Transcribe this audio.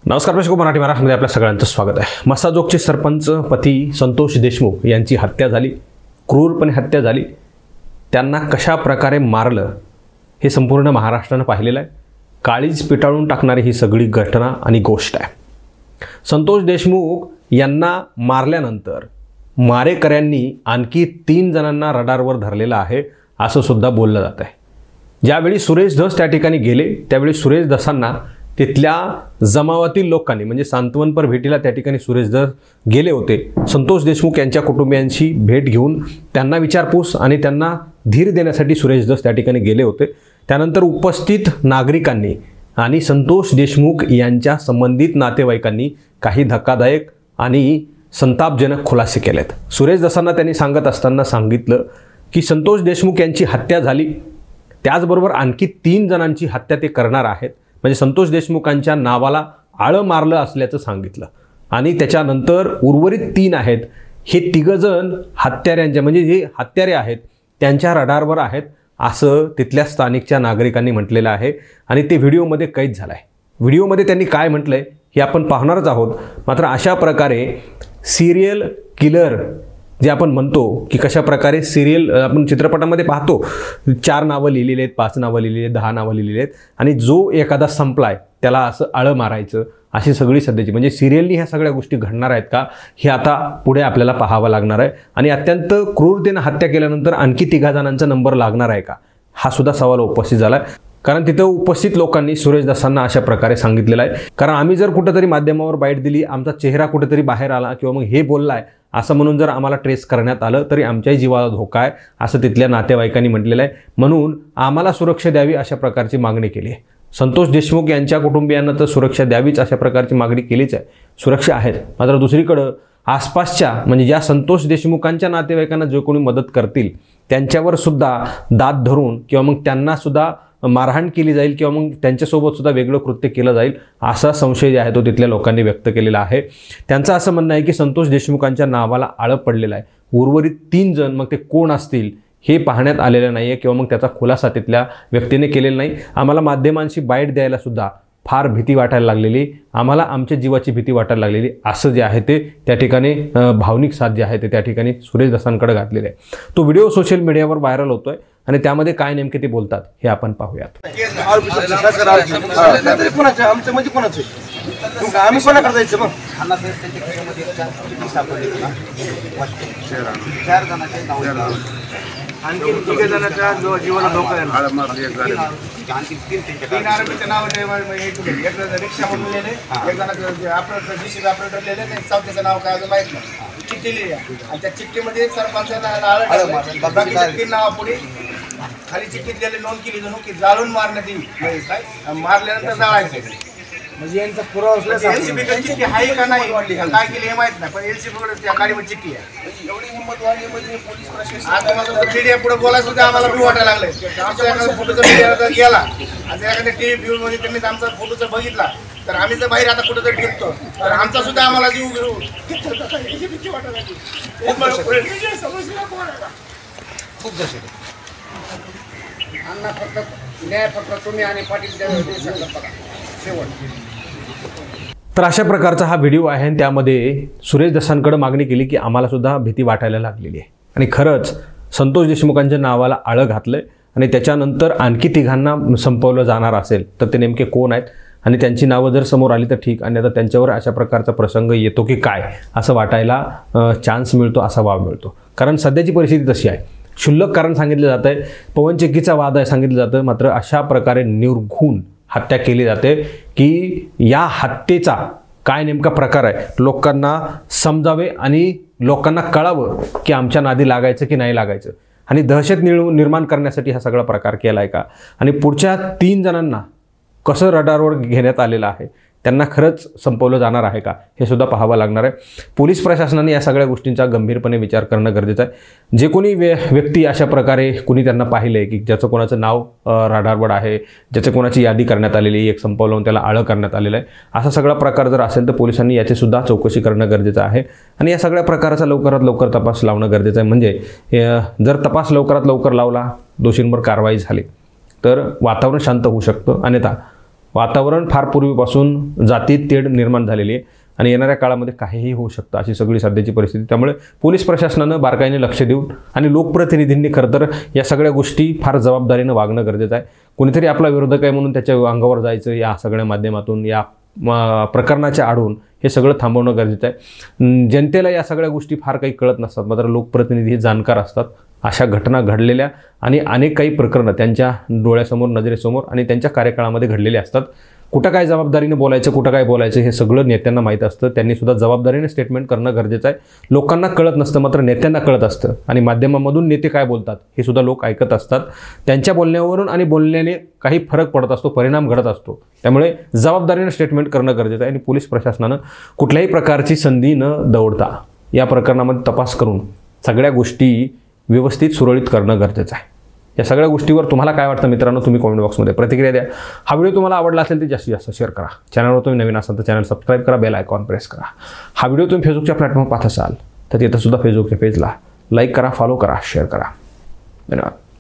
नमस्कार प्रेक्षक, मराठी महाराष्ट्रामध्ये आपल्या सगळ्यांचं स्वागत आहे। मसाजोगचे सरपंच पती संतोष देशमुख यांची हत्या झाली, क्रूरपणे हत्या झाली। त्यांना कशा प्रकारे मारलं हे संपूर्ण महाराष्ट्राने पाहिलेलं आहे। काळीज पिटाळून टाकणारी ही सगळी घटना आणि गोष्ट आहे। संतोष देशमुख यांना मारल्यानंतर मारेकऱ्यांनी आणखी 3 जणांना रडारवर धरलेलं आहे असं सुद्धा बोललं जात आहे। ज्यावेळी सुरेश धस त्या ठिकाणी गेले त्यावेळी सुरेश धसांना तिथल्या जमावातील लोकांनी म्हणजे सांत्वनपर भेटीला त्या ठिकाणी सुरेश धस गेले होते। संतोष देशमुख यांच्या कुटुंबियांची भेट घेऊन त्यांना विचारपूस आणि त्यांना धीर देण्यासाठी सुरेश धस त्या ठिकाणी गेले होते। त्यानंतर उपस्थित नागरिकांनी आणि संतोष देशमुख यांच्या संबंधित नातेवाईकांनी काही धक्कादायक आणि संतापजनक खुलासे केलेत। सुरेश धसांना त्यांनी सांगत असताना सांगितलं की संतोष देशमुख यांची हत्या झाली, त्याचबरोबर आणखी 3 जणांची हत्या ते करणार आहेत। म्हणजे संतोष देशमुखांच्या नावाला आळं मारलं असल्याचं सांगितलं आणि त्याच्यानंतर उर्वरित 3 आहेत हे 3 जण हत्याऱ्यांच्या म्हणजे जे हत्यारे आहेत त्यांच्या रडारवर आहेत असं तिथल्या स्थानिकच्या नागरिकांनी म्हटलेलं आहे आणि ते व्हिडिओमध्ये कैद झालं आहे। व्हिडिओमध्ये त्यांनी काय म्हटलंय हे आपण पाहणारच आहोत। मात्र अशा प्रकारे सिरियल किलर जे आपण म्हणतो की कशा प्रकारे सिरियल आपण चित्रपटामध्ये पाहतो 4 नावं लिहिलेली आहेत, 5 नावं लिहिलेली आहेत, 10 नावं लिहिलेली आहेत आणि जो एखादा संपलाय त्याला असं आळं मारायचं अशी सगळी सध्याची म्हणजे सिरियलनी ह्या सगळ्या गोष्टी घडणार आहेत का हे आता पुढे आपल्याला पाहावं लागणार आहे। आणि अत्यंत क्रूरतेने हत्या केल्यानंतर आणखी 3 जणांचा नंबर लागणार आहे का हा सुद्धा सवाल उपस्थित झाला आहे। कारण तिथं उपस्थित लोकांनी सुरेश धसांना अशा प्रकारे सांगितलेलं आहे, कारण आम्ही जर कुठेतरी माध्यमावर बाईट दिली, आमचा चेहरा कुठेतरी बाहेर आला किंवा मग हे बोललाय असं म्हणून जर आम्हाला ट्रेस करण्यात आलं तरी आमच्याही जीवाला धोका आहे असं तिथल्या नातेवाईकांनी म्हटलेलं आहे। म्हणून आम्हाला सुरक्षा द्यावी अशा प्रकारची मागणी केली आहे। संतोष देशमुख यांच्या कुटुंबियांना तर सुरक्षा द्यावीच अशा प्रकारची मागणी केलीच आहे, सुरक्षा आहेत। मात्र दुसरीकडं आसपासच्या म्हणजे ज्या संतोष देशमुखांच्या नातेवाईकांना जो कोणी मदत करतील त्यांच्यावर सुद्धा दाद धरून किंवा मग त्यांना सुद्धा मारहाण केली जाईल किंवा मग त्यांच्यासोबत सुद्धा वेगळं कृत्य केलं जाईल असा संशय जे आहे तो तिथल्या लोकांनी व्यक्त केलेला आहे। त्यांचं असं म्हणणं आहे की संतोष देशमुखांच्या नावाला आळं पडलेलं आहे। उर्वरित 3 जण मग ते कोण असतील हे पाहण्यात आलेलं नाही आहे किंवा मग त्याचा खुलासा तिथल्या व्यक्तीने केलेला नाही। आम्हाला माध्यमांशी बाईट द्यायला सुद्धा फार भीती वाटायला लागलेली, आम्हाला आमच्या जीवाची भीती वाटायला लागलेली असं जे आहे ते त्या ठिकाणी भावनिक साथ जे आहे ते त्या ठिकाणी सुरेश धसांकडे घातलेले आहे। तो व्हिडिओ सोशल मीडियावर व्हायरल होतोय आणि त्यामध्ये काय नेमके ते बोलतात हे आपण पाहूयात। आणखी 3 जणांचा जीवाला धोका आहे। आणखी 3 आरोपीचे नाव एक रिक्षा बनवलेले, एक जणांचं ऑपरेटर ऑपरेटर लिहिले, चौथ्याचं नाव काय अजून माहित नाही। चिठ्ठी लिहिली आणि त्या चिठ्ठीमध्ये सरपंचाला बाकीच्या 3 नावापुढे खाली चिठ्ठीत गेले नोंद केली जणू की जाळून मारण्यात येईल, काय मारल्यानंतर जाळायचं म्हणजे यांचा पुरावा असला एलसीबी चिठ्ठी आहे का नाही काय केली हे माहित नाही, पण एलसीबी त्या गाडीमध्ये चिठ्ठी आहे। एवढी हिंमत वाढली म्हणजे पोलीस प्रशासन आता माझं मीडिया पुढे बोलायला सुद्धा आम्हाला भीती वाटायला लागले। आमच्या एखादा फोटोचा मीडिया जर गेला आणि एखाद्या टीव्ही व्ह्यू मध्ये त्यांनी आमचा फोटोचा बघितला तर आम्ही जर बाहेर आता कुठेतरी टिकतो तर आमचा सुद्धा आम्हाला जीव घेऊ भीती वाटायला लागली। खूप दहशत अण्णा फक्त न्यायपत्र तुम्ही आणि पाटील तर अशा प्रकारचा हा व्हिडिओ आहे आणि त्यामध्ये सुरेश धसांकडे मागणी केली की आम्हाला सुद्धा भीती वाटायला लागलेली आहे आणि खरंच संतोष देशमुखांच्या नावाला आळं घातलंय आणि त्याच्यानंतर आणखी 3 संपवलं जाणार असेल तर ते नेमके कोण आहेत आणि त्यांची नावं जर समोर आली तर ठीक, आणि आता त्यांच्यावर अशा प्रकारचा प्रसंग येतो की काय असं वाटायला चान्स मिळतो, असा वाव मिळतो। कारण सध्याची परिस्थिती तशी आहे, क्षुल्लक कारण सांगितलं जातं आहे, पवनचक्कीचा वाद आहे सांगितलं जातं, मात्र अशा प्रकारे निर्घृण हत्या केली जाते की या हत्येचा काय नेमका प्रकार आहे लोकांना समजावे आणि लोकांना कळावं की आमच्या नादी लागायचं की नाही लागायचं आणि दहशत निर्माण करण्यासाठी हा सगळा प्रकार केला आहे का आणि पुढच्या 3 जणांना कसं रडारवर घेण्यात आलेलं आहे, त्यांना खरंच संपवलं जाणार आहे का हे सुद्धा पाहावं लागणार आहे। पोलीस प्रशासनाने या सगळ्या गोष्टींचा गंभीरपणे विचार करणं गरजेचं आहे। जे कोणी व्यक्ती अशा प्रकारे कुणी त्यांना पाहिलं आहे की ज्याचं कोणाचं नाव रडारवर आहे, ज्याचं कोणाची यादी करण्यात आलेली, एक संपवलं त्याला आळं करण्यात आलेलं आहे, असा सगळा प्रकार जर असेल तर पोलिसांनी याची सुद्धा चौकशी करणं गरजेचं आहे आणि या सगळ्या प्रकाराचा लवकरात लवकर तपास लावणं गरजेचं आहे। म्हणजे जर तपास लवकरात लवकर लावला, दोषींवर कारवाई झाली तर वातावरण शांत होऊ शकतं, अन्यथा वातावरण फार पूर्वीपासून जातीत तेढ निर्माण झालेली आहे आणि येणाऱ्या काळामध्ये काहीही होऊ शकतं अशी सगळी सध्याची परिस्थिती. त्यामुळे पोलीस प्रशासनानं बारकाईने लक्ष देऊन आणि लोकप्रतिनिधींनी खरं तर या सगळ्या गोष्टी फार जबाबदारीनं वागणं गरजेचं आहे. कोणीतरी आपला विरोधक आहे म्हणून त्याच्या अंगावर जायचं या सगळ्या माध्यमातून या प्रकरणाच्या आडून हे सगळं थांबवणं गरजेचं आहे. जनतेला या सगळ्या गोष्टी फार काही कळत नसतात, मात्र लोकप्रतिनिधी हे जाणकार असतात. अशा घटना घडलेल्या आणि अनेक काही प्रकरणं त्यांच्या डोळ्यासमोर नजरेसमोर आणि त्यांच्या कार्यकाळामध्ये घडलेले असतात. कुठं काय जबाबदारीने बोलायचं कुठं काय बोलायचं हे सगळं नेत्यांना माहीत असतं. त्यांनी सुद्धा जबाबदारीने स्टेटमेंट करणं गरजेचं आहे. लोकांना कळत नसतं मात्र नेत्यांना कळत असतं आणि माध्यमामधून नेते काय बोलतात हे सुद्धा लोक ऐकत असतात. त्यांच्या बोलण्यावरून आणि बोलण्याने काही फरक पडत असतो, परिणाम घडत असतो. त्यामुळे जबाबदारीने स्टेटमेंट करणं गरजेचं आहे आणि पोलीस प्रशासनानं कुठल्याही प्रकारची संधी न दवडता या प्रकरणामध्ये तपास करून सगळ्या गोष्टी व्यवस्थित सुरळीत करणं गरजेचं आहे. या सगळ्या गोष्टीवर तुम्हाला काय वाटतं मित्रांनो, तुम्ही कमेंट बॉक्समध्ये प्रतिक्रिया द्या. हा व्हिडिओ तुम्हाला आवडला असेल तर जास्तीत जास्त शेअर करा. चॅनलवर तुम्ही नवीन असाल तर चॅनल सबस्क्राईब करा, बेल आयकॉन प्रेस करा. हा व्हिडिओ तुम्ही फेसबुकच्या प्लॅटफॉर्मवर पाहत असाल तर तिथं सुद्धा फेसबुकच्या पेजला लाईक करा, फॉलो करा, शेअर करा. धन्यवाद.